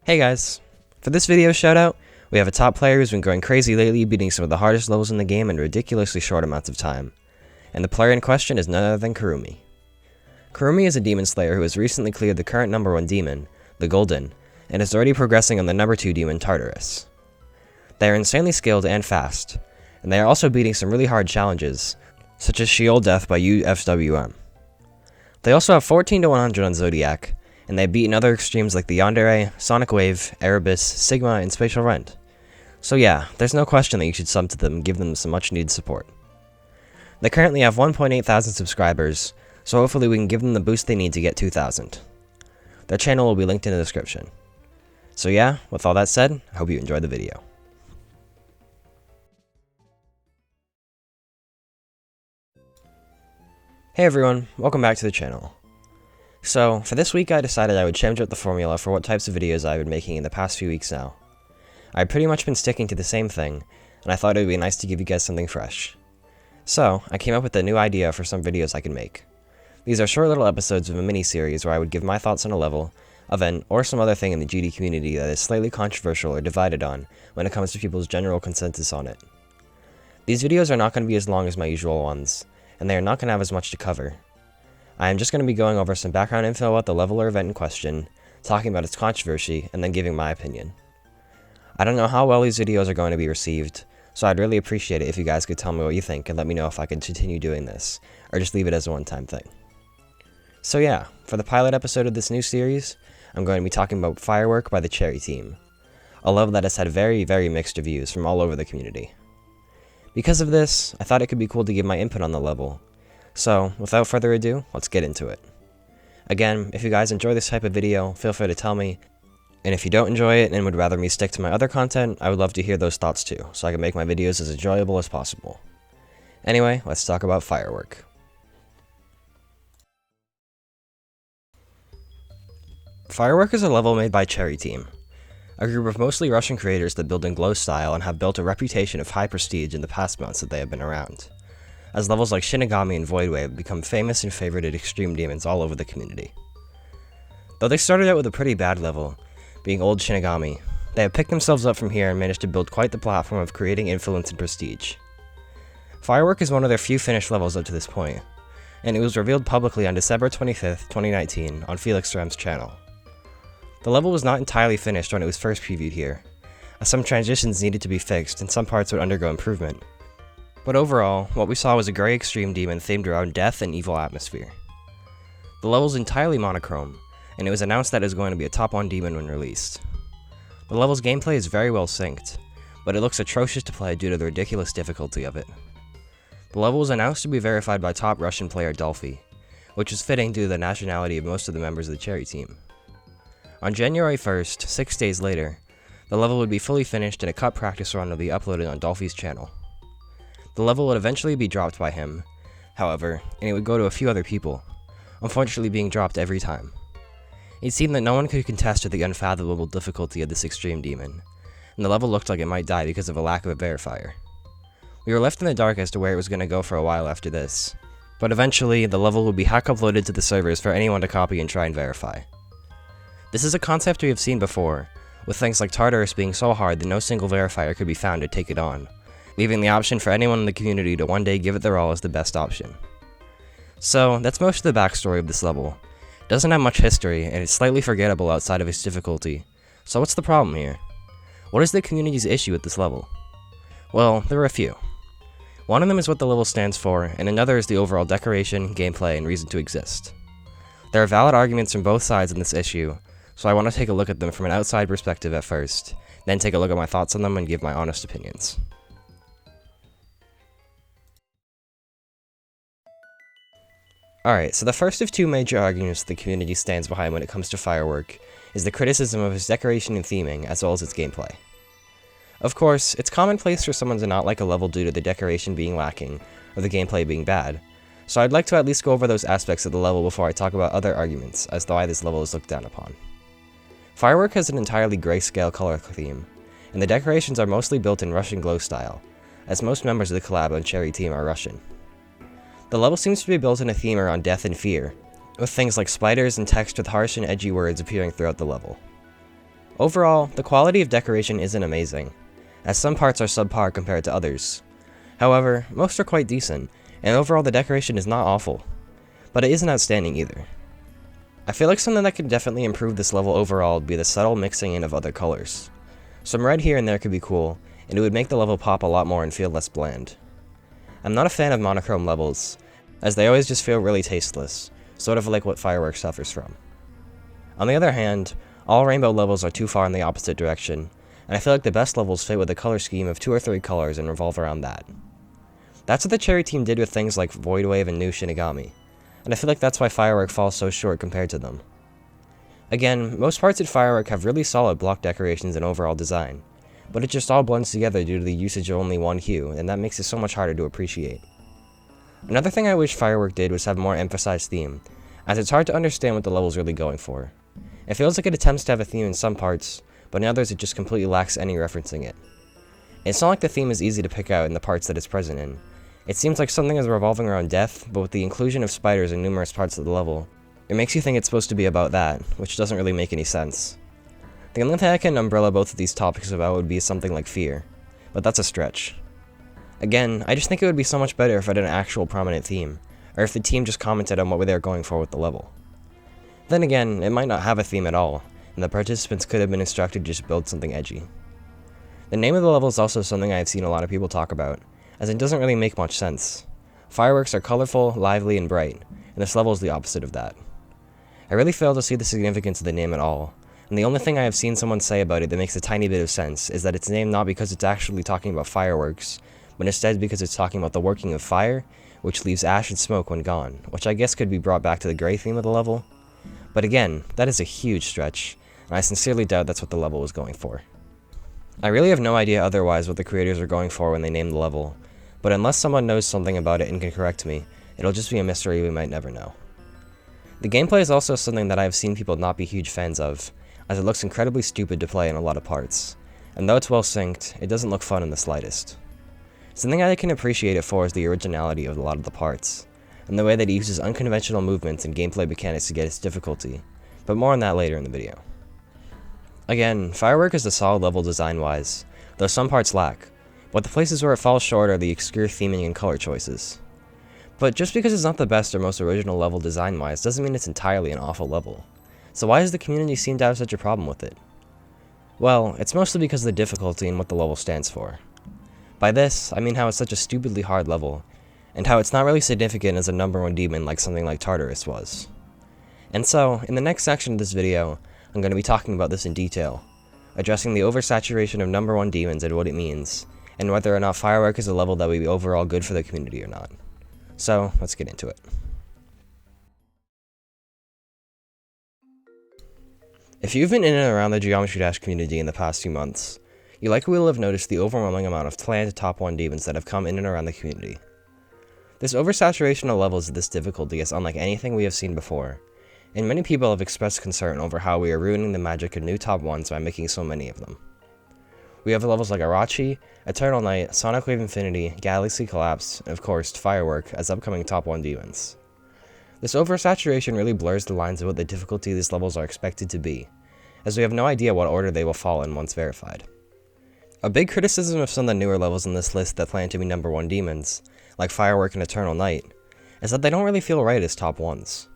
Hey guys! For this video shoutout, we have a top player who's been going crazy lately, beating some of the hardest levels in the game in ridiculously short amounts of time. And the player in question is none other than Kurumi. Kurumi is a demon slayer who has recently cleared the current number 1 demon, the Golden, and is already progressing on the number 2 demon, Tartarus. They are insanely skilled and fast, and they are also beating some really hard challenges, such as Sheol Death by UFWM. They also have 14 to 100 on Zodiac, and they have beaten other extremes like the Yandere, Sonic Wave, Erebus, Sigma, and Spatial Rend. So yeah, there's no question that you should sub to them and give them some much needed support. They currently have 1.8 thousand subscribers, so hopefully we can give them the boost they need to get 2,000. Their channel will be linked in the description. So yeah, with all that said, I hope you enjoyed the video. Hey everyone, welcome back to the channel. So, for this week I decided I would change up the formula for what types of videos I've been making in the past few weeks now. I've pretty much been sticking to the same thing, and I thought it would be nice to give you guys something fresh. So, I came up with a new idea for some videos I can make. These are short little episodes of a mini-series where I would give my thoughts on a level, event, or some other thing in the GD community that is slightly controversial or divided on when it comes to people's general consensus on it. These videos are not going to be as long as my usual ones, and they are not going to have as much to cover. I am just going to be going over some background info about the level or event in question, talking about its controversy, and then giving my opinion. I don't know how well these videos are going to be received, so I'd really appreciate it if you guys could tell me what you think and let me know if I could continue doing this, or just leave it as a one-time thing. So yeah, for the pilot episode of this new series, I'm going to be talking about Firework by the Cherry Team, a level that has had very, very mixed reviews from all over the community. Because of this, I thought it could be cool to give my input on the level. So, without further ado, let's get into it. Again, if you guys enjoy this type of video, feel free to tell me, and if you don't enjoy it and would rather me stick to my other content, I would love to hear those thoughts too, so I can make my videos as enjoyable as possible. Anyway, let's talk about Firework. Firework is a level made by Cherry Team, a group of mostly Russian creators that build in glow style and have built a reputation of high prestige in the past months that they have been around, as levels like Shinigami and Voidwave have become famous and favorited extreme demons all over the community. Though they started out with a pretty bad level, being old Shinigami, they have picked themselves up from here and managed to build quite the platform of creating influence and prestige. Firework is one of their few finished levels up to this point, and it was revealed publicly on December 25th, 2019 on Felix Ram's channel. The level was not entirely finished when it was first previewed here, as some transitions needed to be fixed and some parts would undergo improvement. But overall, what we saw was a grey extreme demon themed around death and evil atmosphere. The level is entirely monochrome, and it was announced that it was going to be a top 1 demon when released. The level's gameplay is very well synced, but it looks atrocious to play due to the ridiculous difficulty of it. The level was announced to be verified by top Russian player Dolphy, which is fitting due to the nationality of most of the members of the Cherry Team. On January 1st, 6 days later, the level would be fully finished and a cut practice run would be uploaded on Dolphy's channel. The level would eventually be dropped by him, however, and it would go to a few other people, unfortunately being dropped every time. It seemed that no one could contest with the unfathomable difficulty of this extreme demon, and the level looked like it might die because of a lack of a verifier. We were left in the dark as to where it was going to go for a while after this, but eventually the level would be hack uploaded to the servers for anyone to copy and try and verify. This is a concept we have seen before, with things like Tartarus being so hard that no single verifier could be found to take it on, leaving the option for anyone in the community to one day give it their all as the best option. So, that's most of the backstory of this level. It doesn't have much history, and it's slightly forgettable outside of its difficulty. So what's the problem here? What is the community's issue with this level? Well, there are a few. One of them is what the level stands for, and another is the overall decoration, gameplay, and reason to exist. There are valid arguments from both sides on this issue, so I want to take a look at them from an outside perspective at first, then take a look at my thoughts on them and give my honest opinions. Alright, so the first of two major arguments the community stands behind when it comes to Firework is the criticism of its decoration and theming, as well as its gameplay. Of course, it's commonplace for someone to not like a level due to the decoration being lacking, or the gameplay being bad, so I'd like to at least go over those aspects of the level before I talk about other arguments as to why this level is looked down upon. Firework has an entirely grayscale color theme, and the decorations are mostly built in Russian glow style, as most members of the collab on Cherry Team are Russian. The level seems to be built in a theme around death and fear, with things like spiders and text with harsh and edgy words appearing throughout the level. Overall, the quality of decoration isn't amazing, as some parts are subpar compared to others. However, most are quite decent, and overall the decoration is not awful, but it isn't outstanding either. I feel like something that could definitely improve this level overall would be the subtle mixing in of other colors. Some red here and there could be cool, and it would make the level pop a lot more and feel less bland. I'm not a fan of monochrome levels, as they always just feel really tasteless, sort of like what Fireworks suffers from. On the other hand, all rainbow levels are too far in the opposite direction, and I feel like the best levels fit with a color scheme of 2 or 3 colors and revolve around that. That's what the Cherry team did with things like Void Wave and New Shinigami, and I feel like that's why Firework falls so short compared to them. Again, most parts at Firework have really solid block decorations and overall design, but it just all blends together due to the usage of only one hue, and that makes it so much harder to appreciate. Another thing I wish Firework did was have a more emphasized theme, as it's hard to understand what the level's really going for. It feels like it attempts to have a theme in some parts, but in others it just completely lacks any referencing it. It's not like the theme is easy to pick out in the parts that it's present in. It seems like something is revolving around death, but with the inclusion of spiders in numerous parts of the level, it makes you think it's supposed to be about that, which doesn't really make any sense. The only thing I can umbrella both of these topics about would be something like fear, but that's a stretch. Again, I just think it would be so much better if it had an actual prominent theme, or if the team just commented on what they were going for with the level. Then again, it might not have a theme at all, and the participants could have been instructed to just build something edgy. The name of the level is also something I have seen a lot of people talk about, as it doesn't really make much sense. Fireworks are colorful, lively, and bright, and this level is the opposite of that. I really fail to see the significance of the name at all, and the only thing I have seen someone say about it that makes a tiny bit of sense is that it's named not because it's actually talking about fireworks, but instead because it's talking about the working of fire, which leaves ash and smoke when gone, which I guess could be brought back to the gray theme of the level. But again, that is a huge stretch, and I sincerely doubt that's what the level was going for. I really have no idea otherwise what the creators are going for when they named the level, but unless someone knows something about it and can correct me, it'll just be a mystery we might never know. The gameplay is also something that I have seen people not be huge fans of, as it looks incredibly stupid to play in a lot of parts, and though it's well synced, it doesn't look fun in the slightest. Something I can appreciate it for is the originality of a lot of the parts, and the way that it uses unconventional movements and gameplay mechanics to get its difficulty, but more on that later in the video. Again, Firework is a solid level design-wise, though some parts lack, but the places where it falls short are the obscure theming and color choices. But just because it's not the best or most original level design-wise doesn't mean it's entirely an awful level. So why does the community seem to have such a problem with it? Well, it's mostly because of the difficulty and what the level stands for. By this, I mean how it's such a stupidly hard level, and how it's not really significant as a number 1 demon like something like Tartarus was. And so, in the next section of this video, I'm going to be talking about this in detail, addressing the oversaturation of number 1 demons and what it means, and whether or not Firework is a level that would be overall good for the community or not. So, let's get into it. If you've been in and around the Geometry Dash community in the past few months, you likely will have noticed the overwhelming amount of planned top 1 demons that have come in and around the community. This oversaturation of levels of this difficulty is unlike anything we have seen before, and many people have expressed concern over how we are ruining the magic of new top 1s by making so many of them. We have levels like Arachi, Eternal Night, Sonic Wave Infinity, Galaxy Collapse, and of course, Firework as upcoming top 1 demons. This oversaturation really blurs the lines of what the difficulty these levels are expected to be, as we have no idea what order they will fall in once verified. A big criticism of some of the newer levels in this list that plan to be number 1 demons, like Firework and Eternal Night, is that they don't really feel right as top 1s.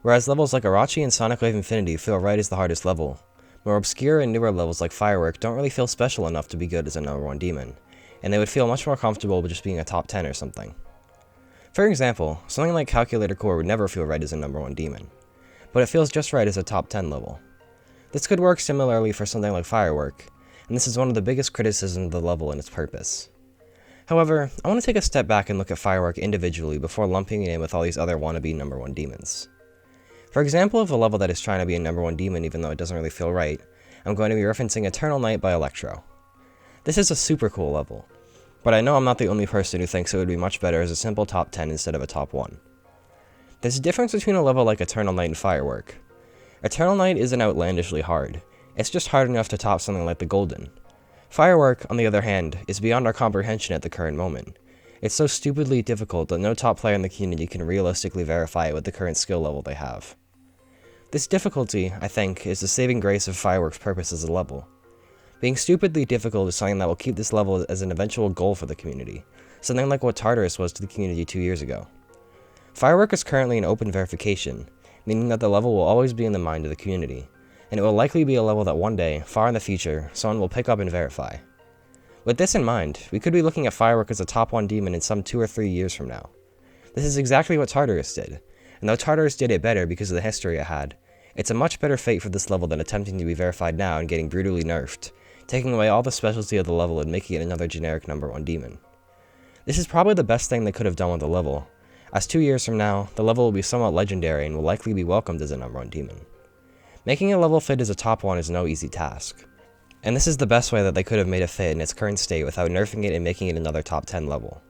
Whereas levels like Arachi and Sonic Wave Infinity feel right as the hardest level, more obscure and newer levels like Firework don't really feel special enough to be good as a number 1 demon, and they would feel much more comfortable with just being a top 10 or something. For example, something like Calculator Core would never feel right as a number 1 demon, but it feels just right as a top 10 level. This could work similarly for something like Firework, and this is one of the biggest criticisms of the level and its purpose. However, I want to take a step back and look at Firework individually before lumping it in with all these other wannabe number 1 demons. For example of a level that is trying to be a number 1 demon even though it doesn't really feel right, I'm going to be referencing Eternal Night by Electro. This is a super cool level, but I know I'm not the only person who thinks it would be much better as a simple top 10 instead of a top 1. There's a difference between a level like Eternal Night and Firework. Eternal Night isn't outlandishly hard, it's just hard enough to top something like the Golden. Firework, on the other hand, is beyond our comprehension at the current moment. It's so stupidly difficult that no top player in the community can realistically verify it with the current skill level they have. This difficulty, I think, is the saving grace of Fireworks' purpose as a level. Being stupidly difficult is something that will keep this level as an eventual goal for the community, something like what Tartarus was to the community 2 years ago. Firework is currently in open verification, meaning that the level will always be in the mind of the community, and it will likely be a level that one day, far in the future, someone will pick up and verify. With this in mind, we could be looking at Firework as a top 1 demon in some 2 or 3 years from now. This is exactly what Tartarus did, and though Tartarus did it better because of the history it had, it's a much better fate for this level than attempting to be verified now and getting brutally nerfed, taking away all the specialty of the level and making it another generic number 1 demon. This is probably the best thing they could have done with the level, as 2 years from now, the level will be somewhat legendary and will likely be welcomed as a number 1 demon. Making a level fit as a top 1 is no easy task, and this is the best way that they could have made it fit in its current state without nerfing it and making it another top 10 level.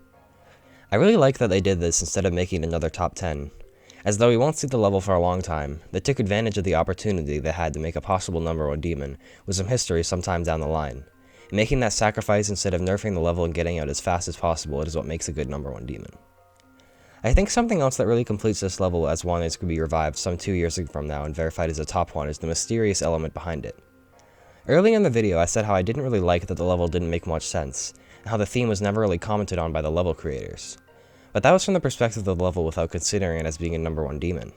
I really like that they did this instead of making it another top 10, as though we won't see the level for a long time, they took advantage of the opportunity they had to make a possible number 1 demon with some history sometime down the line, and making that sacrifice instead of nerfing the level and getting out as fast as possible is what makes a good number 1 demon. I think something else that really completes this level as one is could be revived some 2 years from now and verified as a top 1 is the mysterious element behind it. Early in the video I said how I didn't really like that the level didn't make much sense, and how the theme was never really commented on by the level creators. But that was from the perspective of the level without considering it as being a number 1 demon.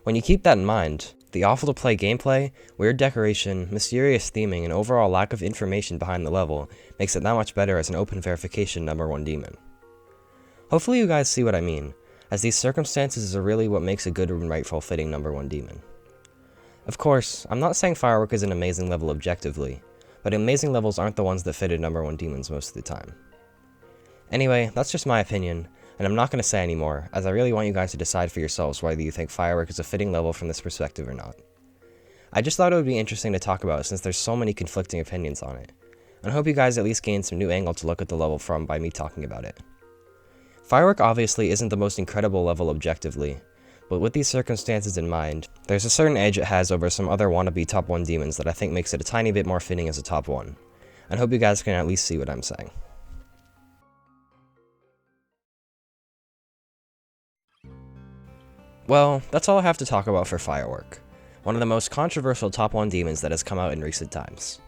When you keep that in mind, the awful to play gameplay, weird decoration, mysterious theming, and overall lack of information behind the level makes it that much better as an open verification number 1 demon. Hopefully you guys see what I mean, as these circumstances are really what makes a good and rightful fitting number 1 demon. Of course, I'm not saying Firework is an amazing level objectively, but amazing levels aren't the ones that fitted number 1 demons most of the time. Anyway, that's just my opinion, and I'm not going to say any more, as I really want you guys to decide for yourselves whether you think Firework is a fitting level from this perspective or not. I just thought it would be interesting to talk about since there's so many conflicting opinions on it, and I hope you guys at least gain some new angle to look at the level from by me talking about it. Firework obviously isn't the most incredible level objectively, but with these circumstances in mind, there's a certain edge it has over some other wannabe top 1 demons that I think makes it a tiny bit more fitting as a top 1, and hope you guys can at least see what I'm saying. Well, that's all I have to talk about for Firework, one of the most controversial top 1 demons that has come out in recent times.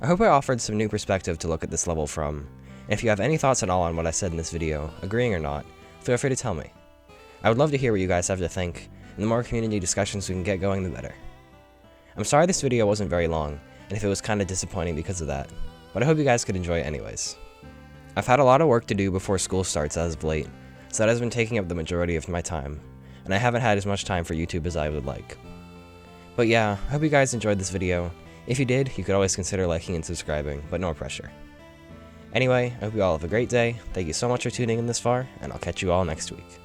I hope I offered some new perspective to look at this level from, and if you have any thoughts at all on what I said in this video, agreeing or not, feel free to tell me. I would love to hear what you guys have to think, and the more community discussions we can get going, the better. I'm sorry this video wasn't very long, and if it was kinda disappointing because of that, but I hope you guys could enjoy it anyways. I've had a lot of work to do before school starts as of late, so that has been taking up the majority of my time, and I haven't had as much time for YouTube as I would like. But yeah, I hope you guys enjoyed this video. If you did, you could always consider liking and subscribing, but no pressure. Anyway, I hope you all have a great day, thank you so much for tuning in this far, and I'll catch you all next week.